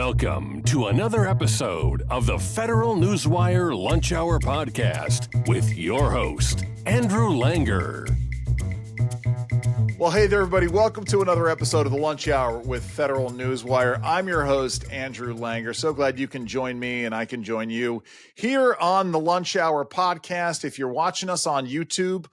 Welcome to another episode of the Federal Newswire Lunch Hour Podcast with your host, Andrew Langer. Well, hey there, everybody. Welcome to another episode of the Lunch Hour with Federal Newswire. I'm your host, Andrew Langer. So glad you can join me and I can join you here on the Lunch Hour Podcast. If you're watching us on YouTube,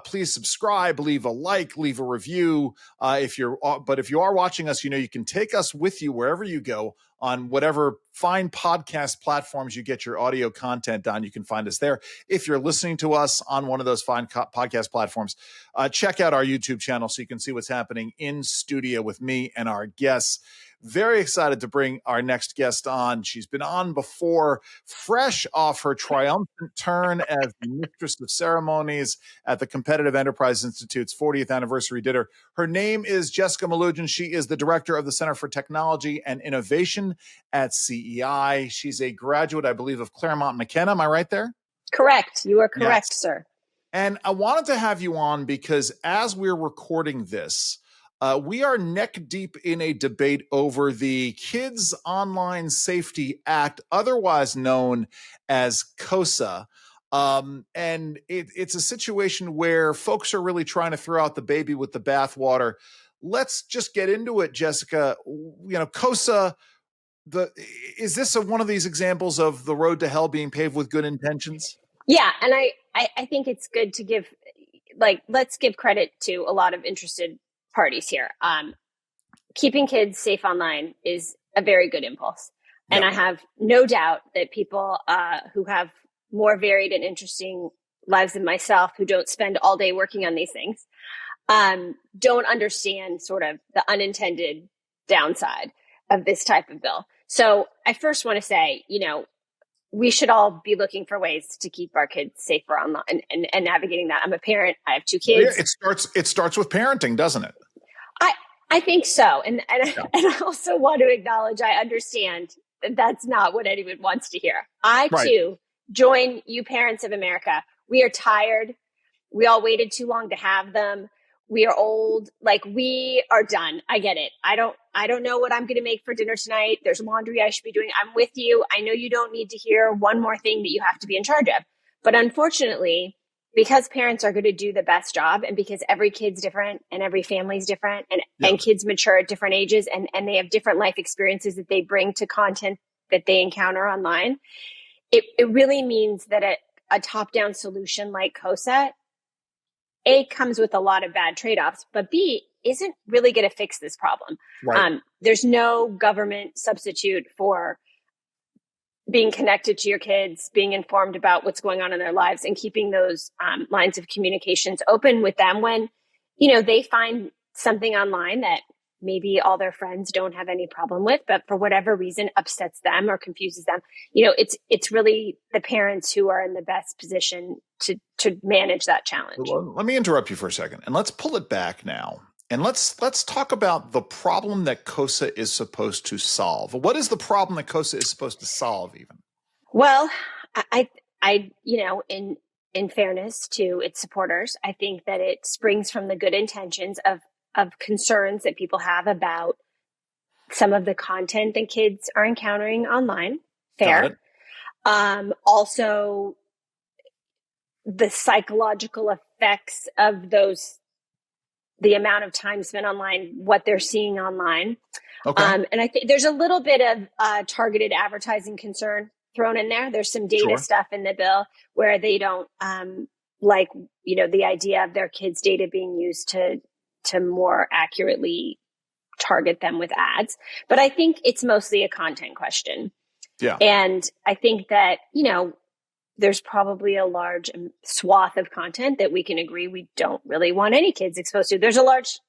please subscribe, leave a like, leave a review. If you are watching us, you can take us with you wherever you go on whatever fine podcast platforms you get your audio content on. You can find us there. If you're listening to us on one of those fine podcast platforms, check out our YouTube channel so you can see what's happening in studio with me and our guests. Very excited to bring our next guest on. She's been on before, fresh off her triumphant turn as the Mistress of Ceremonies at the Competitive Enterprise Institute's 40th anniversary dinner. Her name is Jessica Melugin. She is the director of the Center for Technology and Innovation at CEI. She's a graduate, I believe, of Claremont McKenna. Am I right there? Correct. You are correct, Yes. sir. And I wanted to have you on because as we're recording this, we are neck deep in a debate over the Kids Online Safety Act, otherwise known as KOSA. And it's a situation where folks are really trying to throw out the baby with the bathwater. Let's just get into it, Jessica. KOSA, is this one of these examples of the road to hell being paved with good intentions? Yeah. And I think it's good to let's give credit to a lot of interested parties here. Keeping kids safe online is a very good impulse. And I have no doubt that people who have more varied and interesting lives than myself, who don't spend all day working on these things, don't understand sort of the unintended downside of this type of bill. So I first want to say, we should all be looking for ways to keep our kids safer online and navigating that. I'm a parent. I have two kids. Yeah, it starts with parenting, doesn't it? I think so. And I also want to acknowledge, I understand that that's not what anyone wants to hear. Too join you parents of America. We are tired. We all waited too long to have them. We are old. We are done. I get it. I don't know what I'm going to make for dinner tonight. There's laundry I should be doing. I'm with you. I know you don't need to hear one more thing that you have to be in charge of. But unfortunately, because parents are going to do the best job and because every kid's different and every family's different and kids mature at different ages and they have different life experiences that they bring to content that they encounter online, it really means that a top-down solution like KOSA, A, comes with a lot of bad trade-offs, but B, isn't really going to fix this problem. Right. There's no government substitute for being connected to your kids, being informed about what's going on in their lives, and keeping those lines of communications open with them when, they find something online that maybe all their friends don't have any problem with, but for whatever reason upsets them or confuses them. It's really the parents who are in the best position to manage that challenge. Well, let me interrupt you for a second and let's pull it back now. And let's talk about the problem that KOSA is supposed to solve. What is the problem that KOSA is supposed to solve even? Well, I in fairness to its supporters, I think that it springs from the good intentions of concerns that people have about some of the content that kids are encountering online. Fair. Also, the psychological effects of the amount of time spent online, what they're seeing online. Okay. And I think there's a little bit of targeted advertising concern thrown in there. There's some data stuff in the bill where they don't the idea of their kids' data being used to more accurately target them with ads. But I think it's mostly a content question. Yeah. And I think that, there's probably a large swath of content that we can agree we don't really want any kids exposed to. There's a large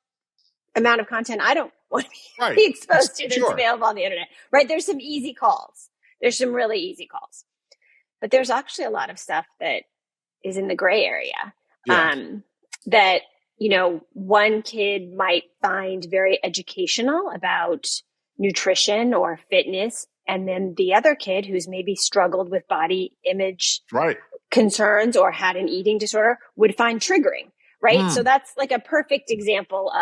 amount of content I don't want to be exposed to that's available on the internet, right? There's some easy calls. There's some really easy calls. But there's actually a lot of stuff that is in the gray area that, one kid might find very educational about nutrition or fitness. And then the other kid who's maybe struggled with body image concerns or had an eating disorder would find triggering, right? So that's like a perfect example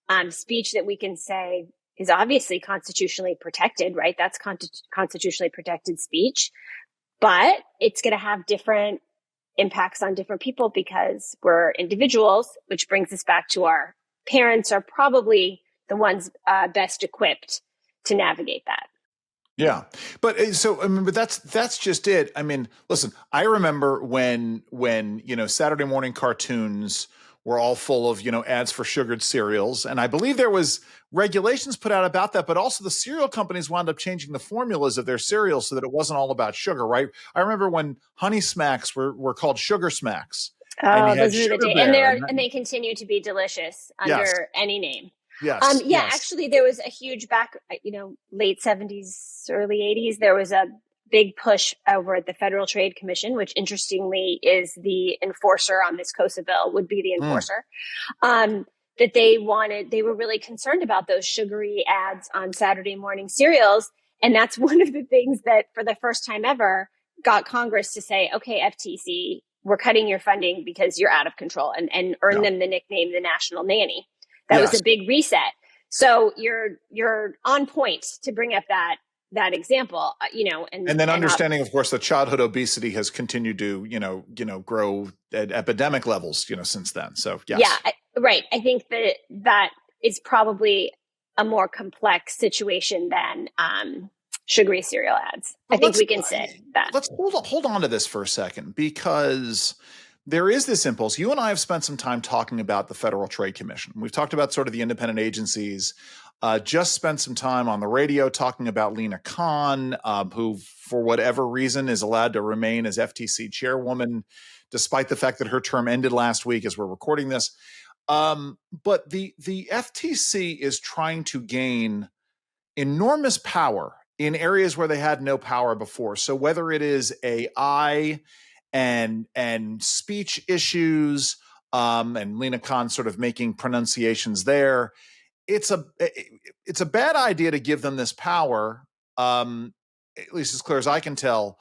of speech that we can say is obviously constitutionally protected, right? That's constitutionally protected speech, but it's going to have different impacts on different people because we're individuals, which brings us back to our parents are probably the ones best equipped to navigate that. Yeah. But so, I mean, but that's just it. I mean, listen, I remember when, Saturday morning cartoons were all full of, ads for sugared cereals. And I believe there was regulations put out about that, but also the cereal companies wound up changing the formulas of their cereals so that it wasn't all about sugar, right? I remember when Honey Smacks were called Sugar Smacks. Oh, those are the days. And they continue to be delicious under any name. Yes. Yes. Actually, there was a huge late 70s, early 80s. There was a big push over at the Federal Trade Commission, which interestingly is the enforcer on this COSA bill, would be the enforcer, that they were really concerned about those sugary ads on Saturday morning cereals. And that's one of the things that for the first time ever got Congress to say, okay, FTC, we're cutting your funding because you're out of control, and earn them the nickname, the national nanny. That was a big reset. So you're on point to bring up that example, and then understanding, of course, that childhood obesity has continued to, grow at epidemic levels, since then. So yes. Yeah, right. I think that is probably a more complex situation than sugary cereal ads. I think we can say that. Let's hold on to this for a second, because there is this impulse. You and I have spent some time talking about the Federal Trade Commission. We've talked about sort of the independent agencies, just spent some time on the radio talking about Lina Khan, who, for whatever reason, is allowed to remain as FTC chairwoman, despite the fact that her term ended last week as we're recording this. But the FTC is trying to gain enormous power in areas where they had no power before. So whether it is AI and speech issues, and Lina Khan sort of making pronunciations there, it's a bad idea to give them this power, at least as clear as I can tell.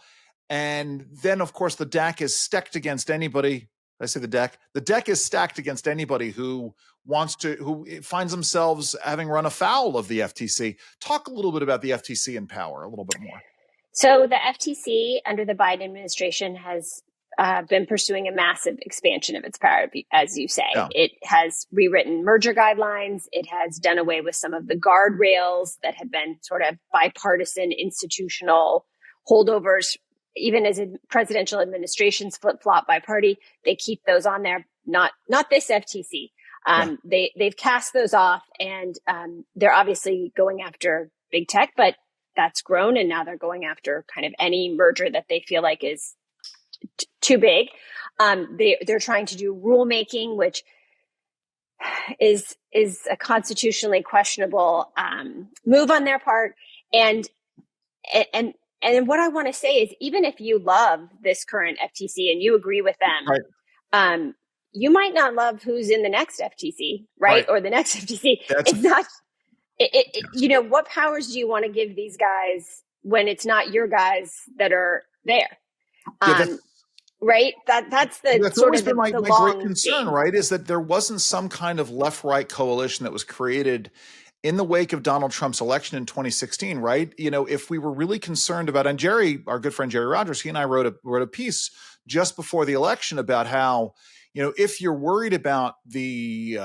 And then, of course, the deck is stacked against anybody. I say the deck is stacked against anybody who finds themselves having run afoul of the FTC. Talk a little bit about the FTC in power, a little bit more. So the FTC under the Biden administration has been pursuing a massive expansion of its power, as you say. Yeah. It has rewritten merger guidelines. It has done away with some of the guardrails that had been sort of bipartisan institutional holdovers. Even as presidential administrations flip-flop by party, they keep those on there. Not this FTC. They've cast those off, and they're obviously going after big tech, but that's grown, and now they're going after kind of any merger that they feel like is too big. They're trying to do rulemaking, which is a constitutionally questionable move on their part. And what I want to say is, even if you love this current FTC and you agree with them, right, you might not love who's in the next FTC, right? Or the next FTC. It's not. What powers do you want to give these guys when it's not your guys that are there? Right? That's always been my great concern, right? Is that there wasn't some kind of left-right coalition that was created in the wake of Donald Trump's election in 2016, right? If we were really concerned about, and Jerry, our good friend Jerry Rogers, he and I wrote a piece just before the election about how, if you're worried about the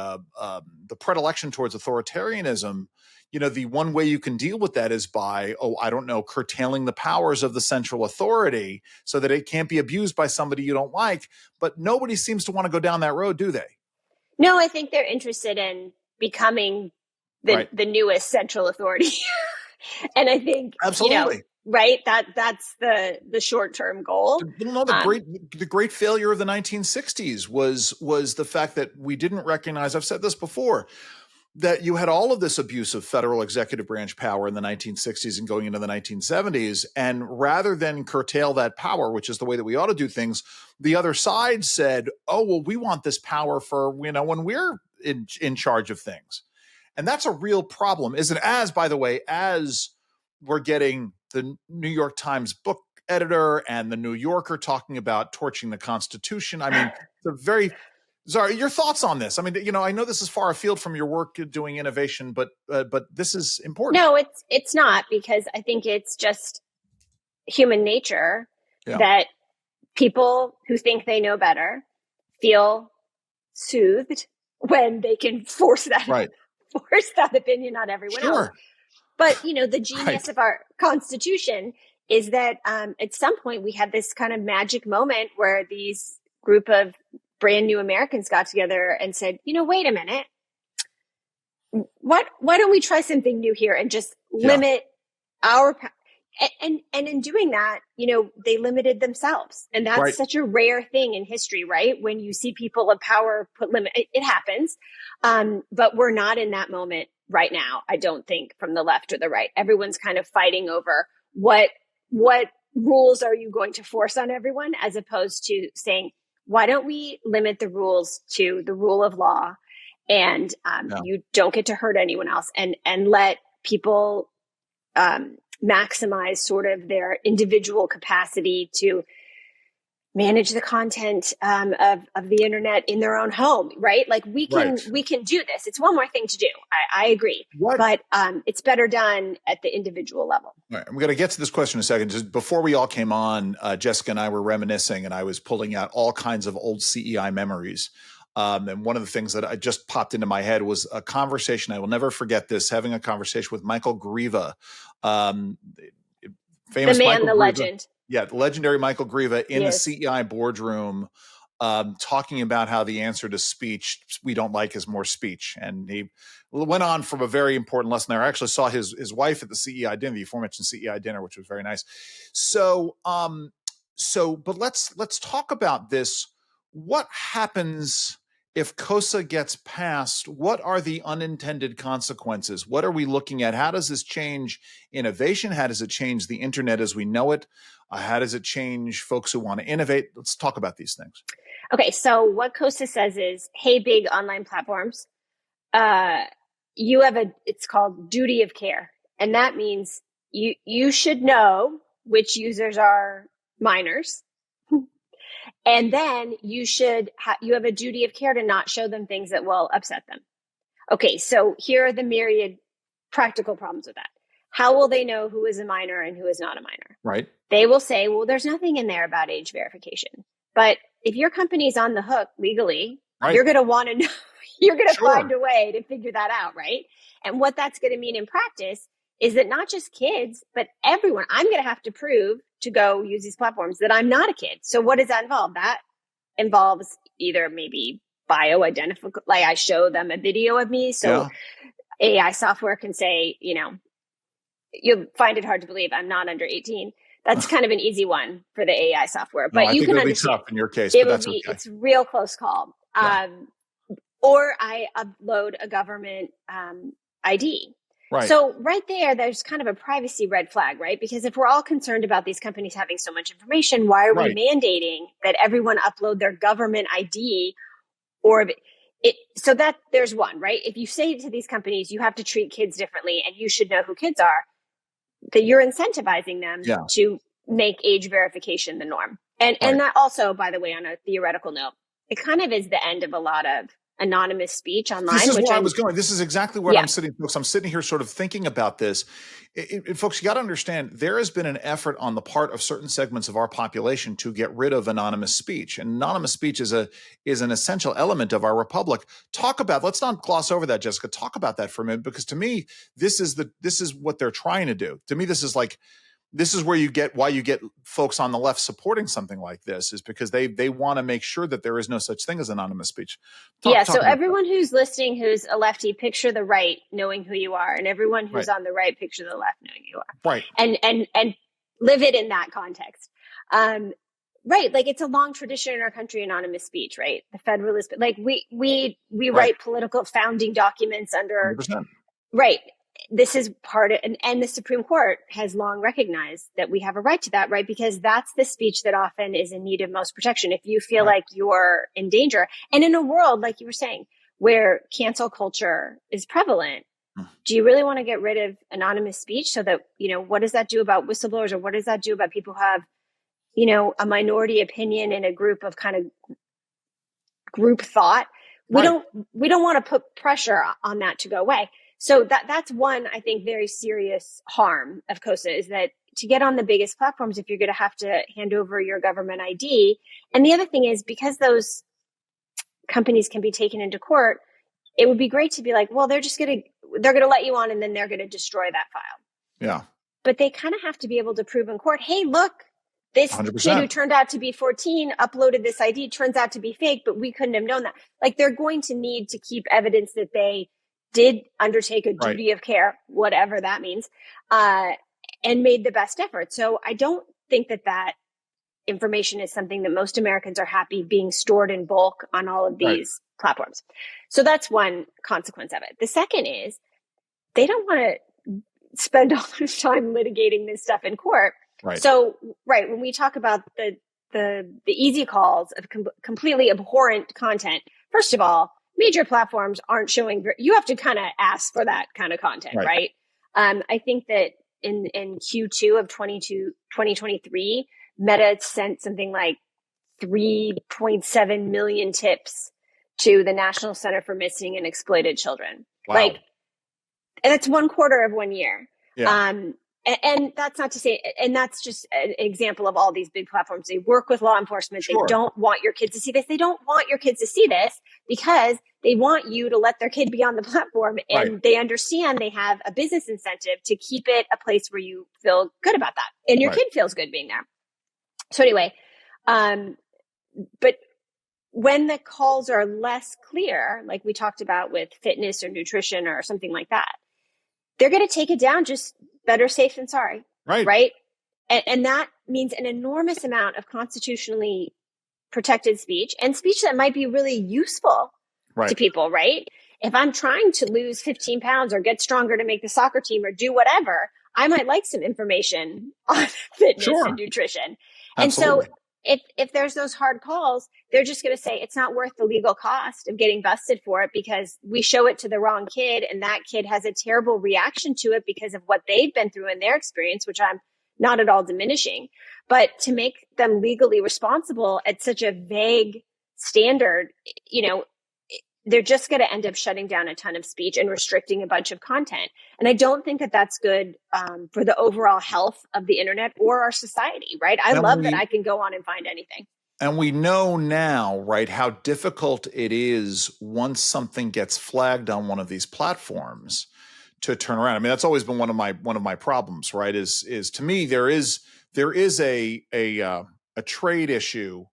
predilection towards authoritarianism, the one way you can deal with that is by, curtailing the powers of the central authority so that it can't be abused by somebody you don't like. But nobody seems to want to go down that road, do they? No, I think they're interested in becoming the newest central authority. And I think, absolutely. Right. That's the short-term goal. The great failure of the 1960s was the fact that we didn't recognize, I've said this before, that you had all of this abuse of federal executive branch power in the 1960s and going into the 1970s. And rather than curtail that power, which is the way that we ought to do things, the other side said, oh, well, we want this power for, when we're in charge of things. And that's a real problem. By the way, as we're getting the New York Times book editor and the New Yorker talking about torching the Constitution. I mean, Sorry, your thoughts on this? I mean, I know this is far afield from your work doing innovation, but this is important. No, it's not, because I think it's just human nature that people who think they know better feel soothed when they can force that opinion on everyone else. But the genius of our Constitution is that at some point we had this kind of magic moment where these group of brand new Americans got together and said, wait a minute, why don't we try something new here and just limit our and in doing that, they limited themselves. And that's such a rare thing in history, right? When you see people of power put limit, it happens. But we're not in that moment right now, I don't think, from the left or the right. Everyone's kind of fighting over what rules are you going to force on everyone, as opposed to saying, why don't we limit the rules to the rule of law, and you don't get to hurt anyone else, and let people maximize sort of their individual capacity to manage the content of the internet in their own home, right? Like we can do this. It's one more thing to do. I agree, but it's better done at the individual level. All right, I'm going to get to this question in a second. Just before we all came on, Jessica and I were reminiscing, and I was pulling out all kinds of old CEI memories. And one of the things that I just popped into my head was a conversation. I will never forget this, having a conversation with Michael Grieva, famous the man, Michael the Grieva. Legend. Yeah, the legendary Michael Grieva in the CEI boardroom, talking about how the answer to speech we don't like is more speech. And he went on from a very important lesson there. I actually saw his wife at the CEI dinner, the aforementioned CEI dinner, which was very nice. So but let's talk about this. What happens if COSA gets passed? What are the unintended consequences? What are we looking at? How does this change innovation? How does it change the internet as we know it? How does it change folks who want to innovate? Let's talk about these things. Okay, so what COSA says is, hey, big online platforms, you have it's called duty of care. And that means you should know which users are minors. And then you have a duty of care to not show them things that will upset them. Okay, so here are the myriad practical problems with that. How will they know who is a minor and who is not a minor? Right. They will say, well, there's nothing in there about age verification. But if your company's on the hook legally, you're going to want to know, you're going to find a way to figure that out, right? And what that's going to mean in practice is that not just kids, but everyone, I'm going to have to prove to go use these platforms that I'm not a kid. So what does that involve? That involves either maybe bioidentification, like I show them a video of me. So AI software can say, you'll find it hard to believe I'm not under 18. That's kind of an easy one for the AI software, but you can understand. Tough in your case, it but that's okay. It's real close call. Or I upload a government ID. Right. So right there's kind of a privacy red flag, right? Because if we're all concerned about these companies having so much information, why are we mandating that everyone upload their government ID? So that there's one, right? If you say to these companies, you have to treat kids differently and you should know who kids are, that you're incentivizing them to make age verification the norm. And that also, by the way, on a theoretical note, it kind of is the end of a lot of anonymous speech online. This is where I was going. This is exactly where I'm sitting, folks. I'm sitting here sort of thinking about this. Folks, you got to understand, there has been an effort on the part of certain segments of our population to get rid of anonymous speech. And anonymous speech is an essential element of our republic. Let's not gloss over that, Jessica. Talk about that for a minute, because to me, this is what they're trying to do. To me, this is where why you get folks on the left supporting something like this, is because they want to make sure that there is no such thing as anonymous speech. So everyone who's listening who's a lefty, picture the right knowing who you are, and everyone who's on the right, picture the left knowing who you are. Right. And live it in that context. Right. Like it's a long tradition in our country, anonymous speech, right? The Federalist, like we write political founding documents under 100%. Right. This is part of, and the Supreme Court has long recognized that we have a right to that, right? Because that's the speech that often is in need of most protection. If you feel like you're in danger, and in a world, like you were saying, where cancel culture is prevalent, do you really want to get rid of anonymous speech so that, what does that do about whistleblowers, or what does that do about people who have, a minority opinion in a group of kind of group thought. We Right. don't want to put pressure on that to go away. So that's one, I think, very serious harm of COSA is that to get on the biggest platforms, if you're going to have to hand over your government ID. And the other thing is, because those companies can be taken into court, it would be great to be like, well, they're going to let you on and then they're going to destroy that file. Yeah. But they kind of have to be able to prove in court, hey, look, this 100%. kid who turned out to be 14 uploaded this ID, turns out to be fake, but we couldn't have known that. Like, they're going to need to keep evidence that they did undertake a duty of care, whatever that means, and made the best effort. So I don't think that information is something that most Americans are happy being stored in bulk on all of these platforms. So that's one consequence of it. The second is they don't want to spend all their time litigating this stuff in court. Right. So, when we talk about the easy calls of completely abhorrent content, first of all, major platforms aren't showing. You have to kind of ask for that kind of content, right? I think that in Q2 of 2023, Meta sent something like 3.7 million tips to the National Center for Missing and Exploited Children. Wow. And that's 1/4 of 1 year. Yeah. And that's not to say, and that's just an example of all these big platforms. They work with law enforcement. Sure. They don't want your kids to see this. They don't want your kids to see this because they want you to let their kid be on the platform. And they understand they have a business incentive to keep it a place where you feel good about that. And your kid feels good being there. So anyway, but when the calls are less clear, like we talked about with fitness or nutrition or something like that, they're going to take it down. Just better safe than sorry. Right. And that means an enormous amount of constitutionally protected speech and speech that might be really useful to people. Right. If I'm trying to lose 15 pounds or get stronger to make the soccer team or do whatever, I might like some information on fitness and nutrition. Absolutely. And so if there's those hard calls, they're just going to say it's not worth the legal cost of getting busted for it because we show it to the wrong kid and that kid has a terrible reaction to it because of what they've been through in their experience, which I'm not at all diminishing. But to make them legally responsible at such a vague standard, they're just going to end up shutting down a ton of speech and restricting a bunch of content. And I don't think that that's good for the overall health of the internet or our society, right? I love that I can go on and find anything. And we know now, how difficult it is once something gets flagged on one of these platforms to turn around. I mean, that's always been one of my problems, right? Is to me there is a trade issue,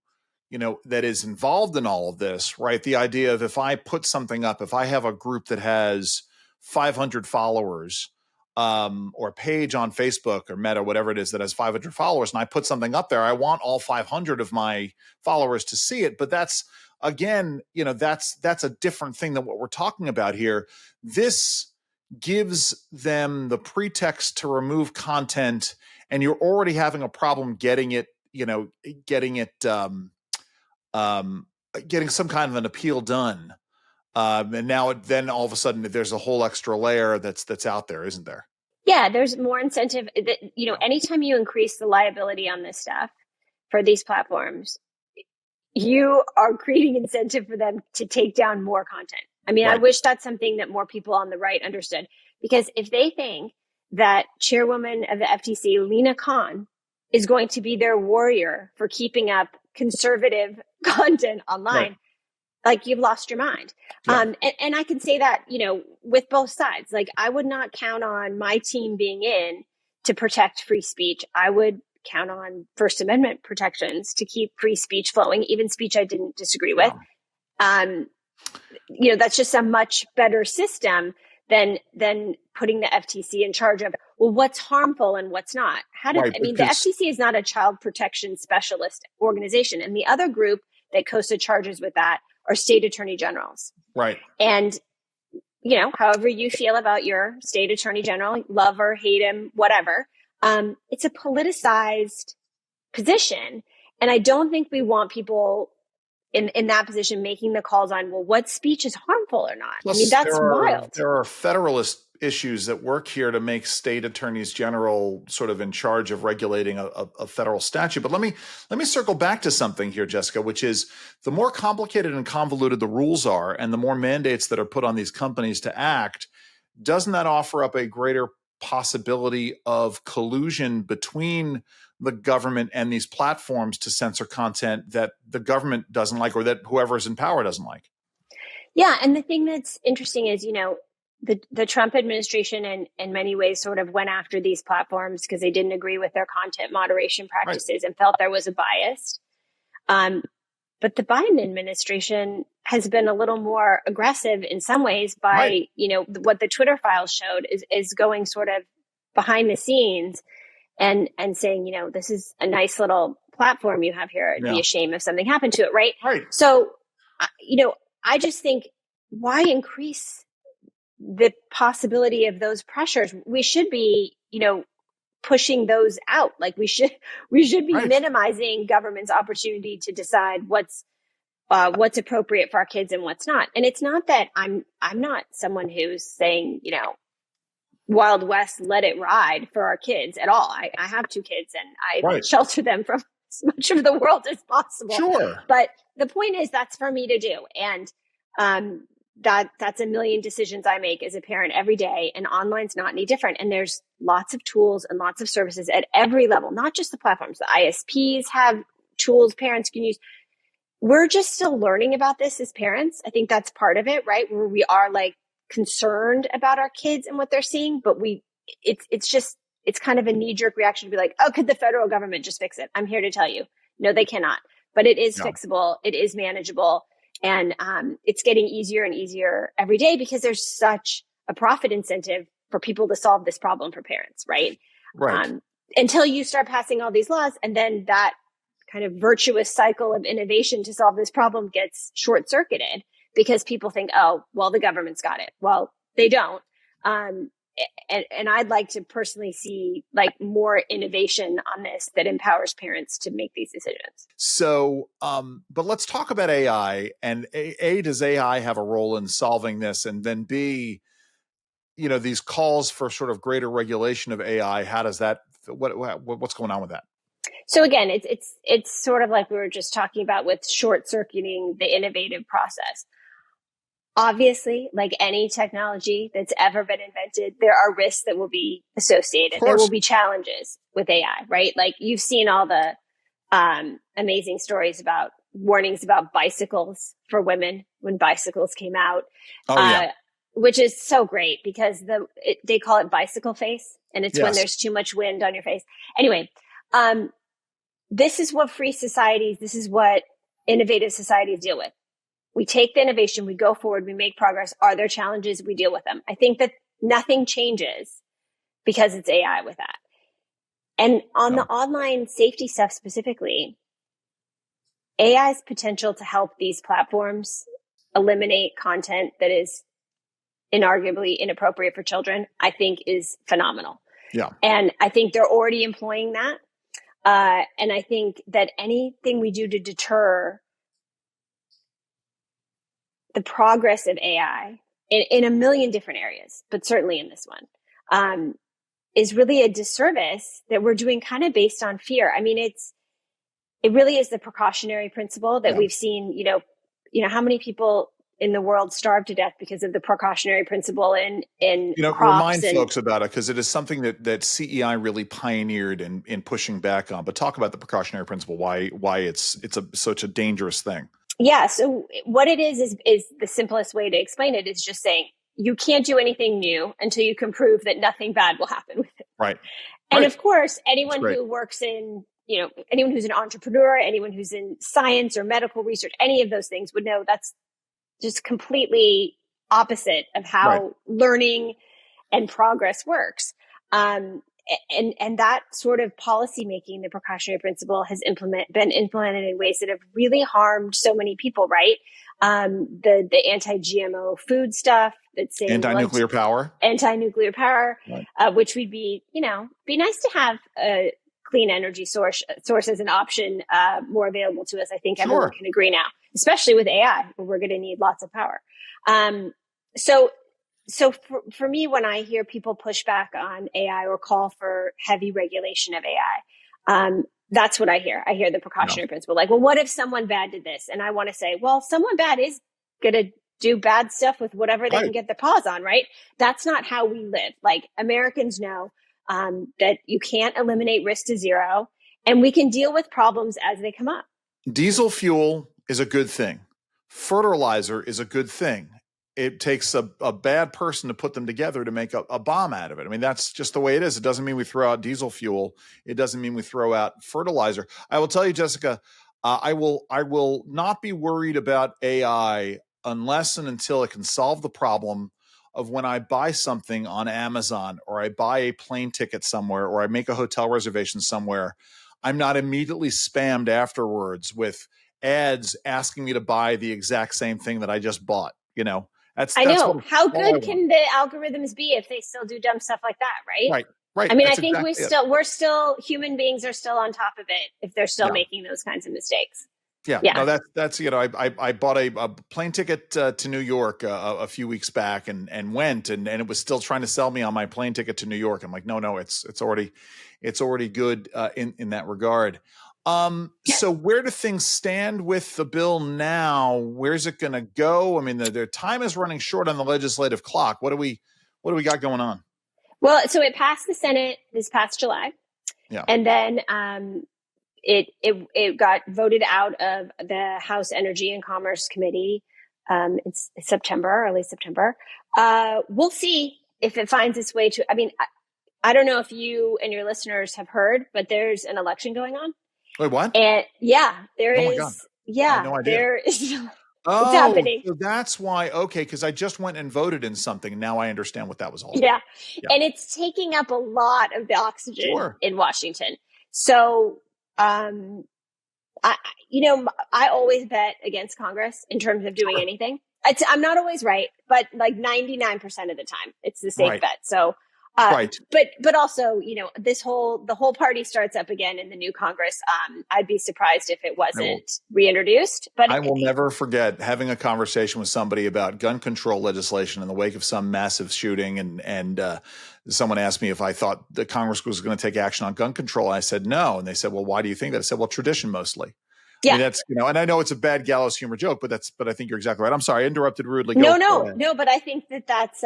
that is involved in all of this, right? The idea of if I put something up, if I have a group that has 500 followers, or a page on Facebook or Meta, whatever it is that has 500 followers, and I put something up there, I want all 500 of my followers to see it. But that's, again, that's a different thing than what we're talking about here. This gives them the pretext to remove content, and you're already having a problem getting some kind of an appeal done. And now then all of a sudden there's a whole extra layer that's out there, isn't there? Yeah, there's more incentive that, anytime you increase the liability on this stuff for these platforms, you are creating incentive for them to take down more content. I mean, I wish that's something that more people on the right understood, because if they think that chairwoman of the FTC, Lena Khan, is going to be their warrior for keeping up conservative content online, like, you've lost your mind. And I can say that, with both sides. Like, I would not count on my team being in to protect free speech. I would count on First Amendment protections to keep free speech flowing, even speech I didn't disagree with. That's just a much better system than putting the FTC in charge of, well, what's harmful and what's not. The FTC is not a child protection specialist organization. And the other group that COSA charges with that are state attorney generals. Right. And, however you feel about your state attorney general, love or hate him, whatever, it's a politicized position. And I don't think we want people in that position making the calls on, well, what speech is harmful or not. Plus, I mean, that's wild. there are federalist issues that work here to make state attorneys general sort of in charge of regulating a federal statute. But let me circle back to something here, Jessica, which is the more complicated and convoluted the rules are and the more mandates that are put on these companies to act, doesn't that offer up a greater possibility of collusion between the government and these platforms to censor content that the government doesn't like or that whoever is in power doesn't like? Yeah. And the thing that's interesting is, the Trump administration in many ways sort of went after these platforms because they didn't agree with their content moderation practices and felt there was a bias. But the Biden administration has been a little more aggressive in some ways by, what the Twitter files showed is going sort of behind the scenes and saying, this is a nice little platform you have here. It'd be a shame if something happened to it. Right. So, I just think, why increase the possibility of those pressures? We should be, pushing those out. Like we should be minimizing government's opportunity to decide what's appropriate for our kids and what's not. And it's not that I'm not someone who's saying, Wild West, let it ride for our kids at all. I have 2 kids and I shelter them from as much of the world as possible. Sure. But the point is that's for me to do. And, that's a million decisions I make as a parent every day, and online's not any different. And there's lots of tools and lots of services at every level, not just the platforms. The ISPs have tools parents can use. We're just still learning about this as parents. I think that's part of it, right? Where we are like concerned about our kids and what they're seeing, but it's kind of a knee-jerk reaction to be like, oh, could the federal government just fix it? I'm here to tell you, no, they cannot. But it is fixable. It is manageable. And it's getting easier and easier every day because there's such a profit incentive for people to solve this problem for parents, right? Right. Until you start passing all these laws, and then that kind of virtuous cycle of innovation to solve this problem gets short-circuited because people think, oh, well, the government's got it. Well, they don't. And I'd like to personally see like more innovation on this that empowers parents to make these decisions. So, but let's talk about AI. And A, does AI have a role in solving this? And then B, these calls for sort of greater regulation of AI. How does that? What's going on with that? So again, it's sort of like we were just talking about with short-circuiting the innovative process. Obviously, like any technology that's ever been invented, there are risks that will be associated. There will be challenges with AI, right? Like you've seen all the amazing stories about warnings about bicycles for women when bicycles came out, which is so great because they call it bicycle face, and it's when there's too much wind on your face. Anyway, this is what free societies, this is what innovative societies deal with. We take the innovation, we go forward, we make progress. Are there challenges? We deal with them. I think that nothing changes because it's AI with that. And on the online safety stuff specifically, AI's potential to help these platforms eliminate content that is inarguably inappropriate for children, I think is phenomenal. Yeah. And I think they're already employing that. And I think that anything we do to deter the progress of AI in a million different areas, but certainly in this one, is really a disservice that we're doing kind of based on fear. I mean, it really is the precautionary principle that we've seen, how many people in the world starve to death because of the precautionary principle in remind folks about it, because it is something that CEI really pioneered in pushing back on. But talk about the precautionary principle, why it's such a dangerous thing. Yeah. So what it is the simplest way to explain it is just saying you can't do anything new until you can prove that nothing bad will happen with it. Right. And of course, anyone who works in, anyone who's an entrepreneur, anyone who's in science or medical research, any of those things would know that's just completely opposite of how learning and progress works. And that sort of policymaking, the precautionary principle, has been implemented in ways that have really harmed so many people, right? The anti-GMO food stuff that's saying anti-nuclear power, which would be, be nice to have a clean energy source as an option more available to us. I think everyone can agree now. especially with AI, where we're going to need lots of power. So for me, when I hear people push back on AI or call for heavy regulation of AI, that's what I hear. I hear the precautionary principle. Like, well, what if someone bad did this? And I want to say, well, someone bad is going to do bad stuff with whatever they can get their paws on, right? That's not how we live. Like, Americans know that you can't eliminate risk to zero, and we can deal with problems as they come up. Diesel fuel is a good thing. Fertilizer is a good thing. It takes a bad person to put them together to make a bomb out of it. I mean, that's just the way it is. It doesn't mean we throw out diesel fuel. It doesn't mean we throw out fertilizer. I will tell you, Jessica, I will not be worried about AI unless and until it can solve the problem of when I buy something on Amazon, or I buy a plane ticket somewhere, or I make a hotel reservation somewhere. I'm not immediately spammed afterwards with ads asking me to buy the exact same thing that I just bought. I know. How good can the algorithms be if they still do dumb stuff like that, right? Right. I mean, I think we're still human beings are still on top of it if they're still making those kinds of mistakes. Yeah. No, that's I bought a plane ticket to New York a few weeks back and went and it was still trying to sell me on my plane ticket to New York. I'm like, no, it's already good in that regard. So where do things stand with the bill now? Where's it going to go? I mean, their time is running short on the legislative clock. What do we got going on? Well, so it passed the Senate this past July. Yeah. And then it got voted out of the House Energy and Commerce Committee. It's September, early September. We'll see if it finds its way to, I mean, I don't know if you and your listeners have heard, but there's an election going on. Wait, what? And there is. My God. Yeah, I had no idea. there is. It's happening. So that's why. Okay, because I just went and voted in something. Now I understand what that was all about. Yeah, and it's taking up a lot of the oxygen in Washington. So, I always bet against Congress in terms of doing anything. I'm not always right, but like 99% of the time, it's the safe bet. So. But also, the whole party starts up again in the new Congress. I'd be surprised if it wasn't reintroduced. But I will never forget having a conversation with somebody about gun control legislation in the wake of some massive shooting, and someone asked me if I thought the Congress was going to take action on gun control. I said no, and they said, "Well, why do you think that?" I said, "Well, tradition mostly." Yeah, I mean, that's and I know it's a bad gallows humor joke, but I think you're exactly right. I'm sorry, I interrupted rudely. No, but I think that's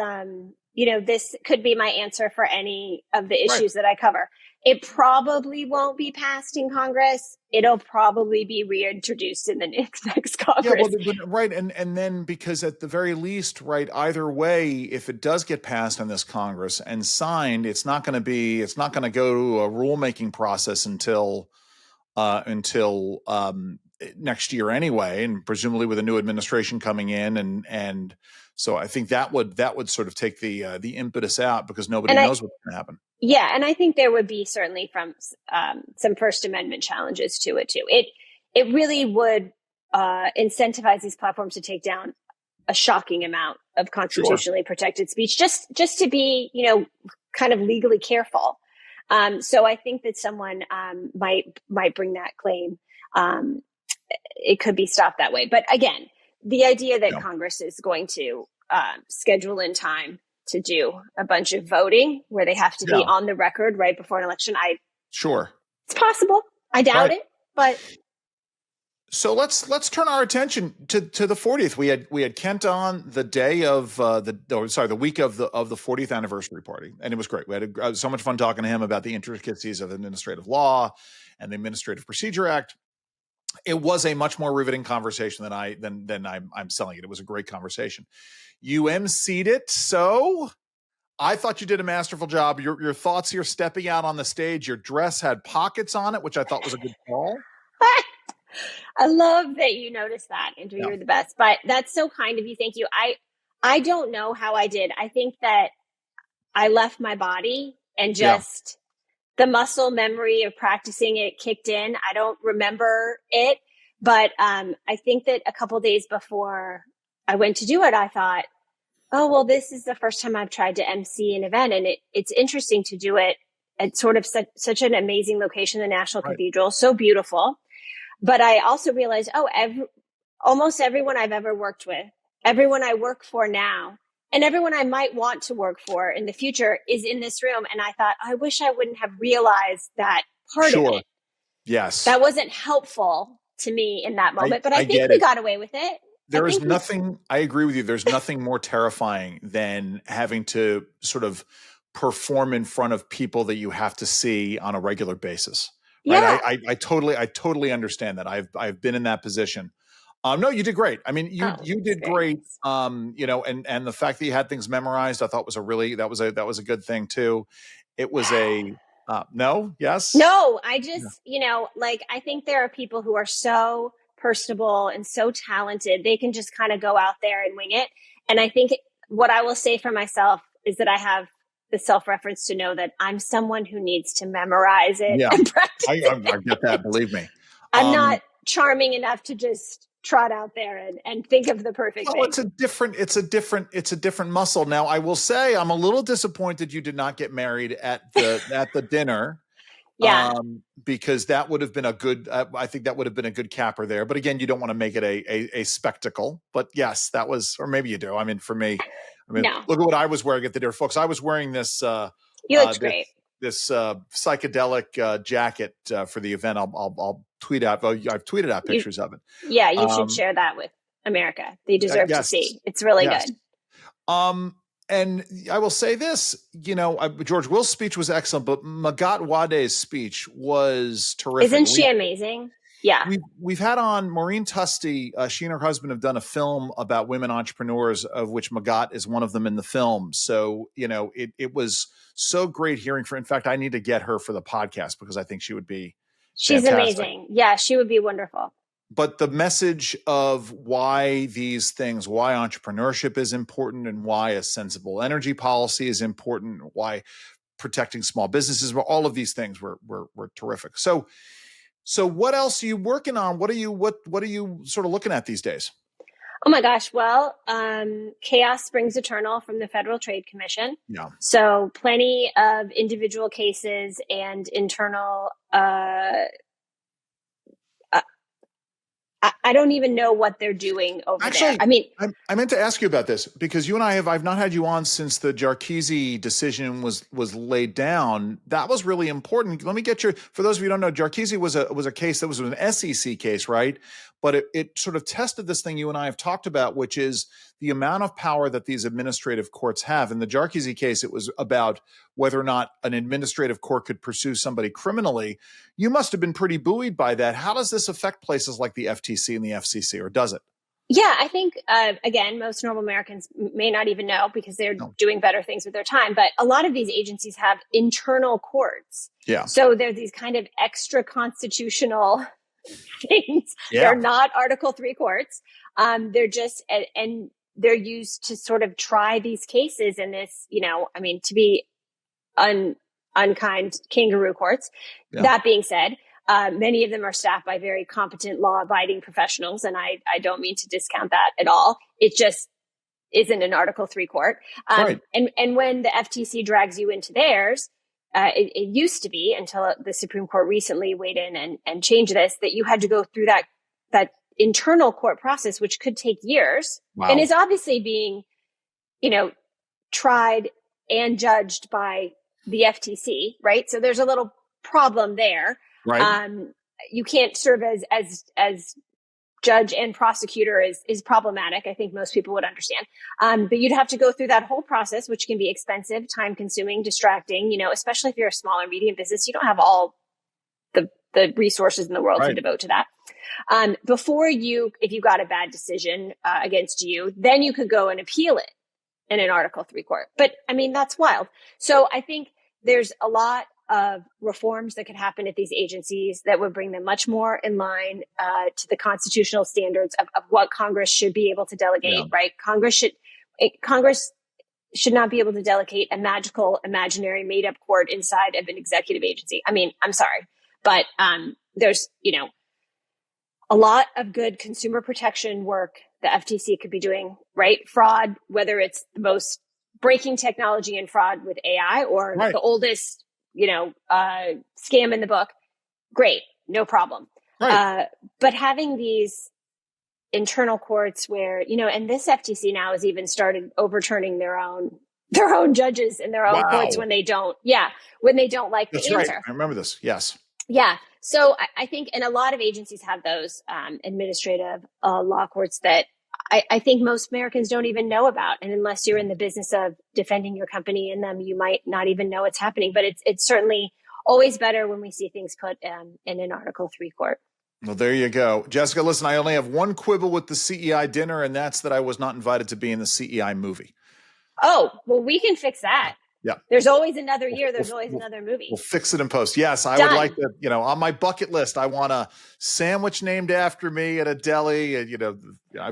this could be my answer for any of the issues that I cover. It probably won't be passed in Congress. It'll probably be reintroduced in the next Congress. Yeah, right. And then because at the very least, right, either way, if it does get passed in this Congress and signed, it's not going to go to a rulemaking process until next year anyway, and presumably with a new administration coming in, and so I think that would sort of take the impetus out because nobody knows what's going to happen. Yeah, and I think there would be certainly from some First Amendment challenges to it too. It really would incentivize these platforms to take down a shocking amount of constitutionally protected speech, just to be kind of legally careful. So I think that someone might bring that claim. It could be stopped that way. But again, the idea that Congress is going to schedule in time to do a bunch of voting where they have to be on the record right before an election, it's possible. I doubt it, but. So let's turn our attention to the 40th. We had Kent on the day of the week of the 40th anniversary party, and it was great. We had so much fun talking to him about the intricacies of administrative law and the Administrative Procedure Act. It was a much more riveting conversation than I'm selling it. It was a great conversation. You emceed it, so I thought you did a masterful job. Your thoughts here, stepping out on the stage. Your dress had pockets on it, which I thought was a good call. I love that you noticed that, Andrew. You're the best. But that's so kind of you. Thank you. I don't know how I did. I think that I left my body and just the muscle memory of practicing it kicked in. I don't remember it, but I think that a couple of days before I went to do it, I thought, oh, well, this is the first time I've tried to MC an event. And it's interesting to do it at sort of such an amazing location, the National Cathedral, so beautiful. But I also realized, almost everyone I've ever worked with, everyone I work for now, and everyone I might want to work for in the future is in this room. And I thought, I wish I wouldn't have realized that part of it. Yes. That wasn't helpful to me in that moment, but I think get we it. got away with it. There is nothing, I agree with you. There's nothing more terrifying than having to sort of perform in front of people that you have to see on a regular basis. Right. Yeah. I totally understand that. I've been in that position. No, you did great. I mean, you did great. Nice. You know, and the fact that you had things memorized, I thought was that was a good thing too. It was no, yes. No, I just, like, I think there are people who are so personable and so talented. They can just kind of go out there and wing it. And I think what I will say for myself is that I have the self-reference to know that I'm someone who needs to memorize it and practice I get that. Believe me. I'm not charming enough to just trot out there and think of the perfect thing. It's a different muscle. Now, I will say I'm a little disappointed you did not get married at the dinner. Yeah. Because that would have been I think that would have been a good capper there. But again, you don't want to make it a spectacle. But yes, that was, or maybe you do. I mean, for me, look at what I was wearing at the dinner, folks. I was wearing this. You looked great. This psychedelic jacket for the event. I'll tweet out. I've tweeted out pictures of it. Yeah, you should share that with America. They deserve to see. It's really good. And I will say this, George Will's speech was excellent, but Magat Wade's speech was terrific. Isn't she amazing? Yeah. We've had on Maureen Tusty. She and her husband have done a film about women entrepreneurs, of which Magat is one of them in the film. So, it was so great hearing from. In fact, I need to get her for the podcast because I think she would be. She's fantastic. Amazing. Yeah, she would be wonderful. But the message of why entrepreneurship is important and why a sensible energy policy is important, why protecting small businesses, all of these things were terrific. So what else are you working on? What are you sort of looking at these days? Oh my gosh. Well, chaos springs eternal from the Federal Trade Commission. Yeah. So plenty of individual cases and internal, I don't even know what they're doing over there. I mean, I meant to ask you about this because you and I've not had you on since the Jarkizi decision was laid down. That was really important. Let me get for those of you who don't know, Jarkizi was a case that was an SEC case, right? But it sort of tested this thing you and I have talked about, which is the amount of power that these administrative courts have. In the Jarkizi case, it was about whether or not an administrative court could pursue somebody criminally. You must have been pretty buoyed by that. How does this affect places like the FTC and the FCC, or does it? Yeah, I think, again, most normal Americans may not even know because they're doing better things with their time. But a lot of these agencies have internal courts. Yeah. So they're these kind of extra constitutional things. Yeah. They're not Article 3 courts. They're just, and they're used to sort of try these cases in this, to be unkind, kangaroo courts. Yeah. That being said, many of them are staffed by very competent, law-abiding professionals, and I don't mean to discount that at all. It just isn't an Article 3 court. Right. And when the FTC drags you into theirs, it used to be, until the Supreme Court recently weighed in and changed this, that you had to go through that internal court process, which could take years. Wow. And is obviously being, tried and judged by the FTC, right? So there's a little problem there. Right. You can't serve as judge and prosecutor is problematic. I think most people would understand. But you'd have to go through that whole process, which can be expensive, time consuming, distracting, especially if you're a small or medium business, you don't have all the resources in the world to devote to that. If you got a bad decision against you, then you could go and appeal it in an Article 3 court. But I mean, that's wild. So I think there's a lot of reforms that could happen at these agencies that would bring them much more in line to the constitutional standards of what Congress should be able to delegate, right? Congress should not be able to delegate a magical, imaginary, made-up court inside of an executive agency. I mean, I'm sorry, but there's, a lot of good consumer protection work the FTC could be doing, right? Fraud, whether it's the most breaking technology in fraud with AI or the oldest, scam in the book, great, no problem. Right. But having these internal courts where, and this FTC now has even started overturning their own judges in their own courts when they don't like That's the answer. Right. I remember this. Yes. Yeah. So I think, and a lot of agencies have those administrative law courts that I think most Americans don't even know about. And unless you're in the business of defending your company in them, you might not even know it's happening. But it's certainly always better when we see things put in an Article 3 court. Well, there you go. Jessica, listen, I only have one quibble with the CEI dinner, and that's that I was not invited to be in the CEI movie. Oh, well, we can fix that. Yeah. There's always another year. There's always another movie. We'll fix it in post. Yes, I would like to, on my bucket list, I want a sandwich named after me at a deli. I've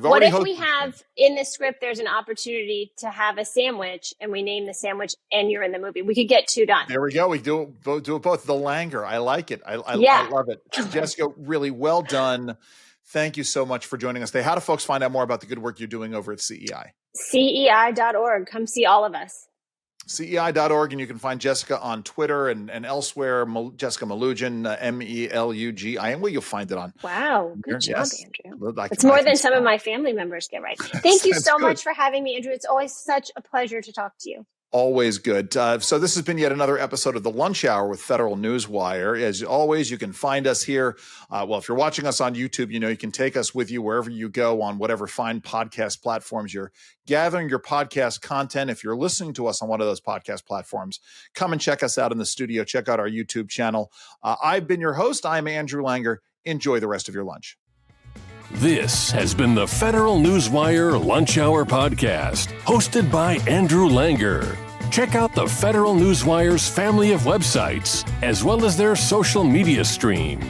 already. What if we have in the script, there's an opportunity to have a sandwich and we name the sandwich and you're in the movie? We could get two done. There we go. We do it both. The Langer. I like it. I love it. Jessica, really well done. Thank you so much for joining us today. How do folks find out more about the good work you're doing over at CEI? CEI.org. Come see all of us. CEI.org, and you can find Jessica on Twitter and elsewhere. Jessica Melugin, Melugin. Well, you'll find it on. Wow, good job, yes. Andrew. It's more than some of my family members get right. Thank you so much for having me, Andrew. It's always such a pleasure to talk to you. Always good. So this has been yet another episode of The Lunch Hour with Federal Newswire. As always, you can find us here. If you're watching us on YouTube, you can take us with you wherever you go on whatever fine podcast platforms you're gathering your podcast content. If you're listening to us on one of those podcast platforms, come and check us out in the studio. Check out our YouTube channel. I've been your host. I'm Andrew Langer. Enjoy the rest of your lunch. This has been the Federal Newswire Lunch Hour Podcast, hosted by Andrew Langer. Check out the Federal Newswire's family of websites, as well as their social media stream.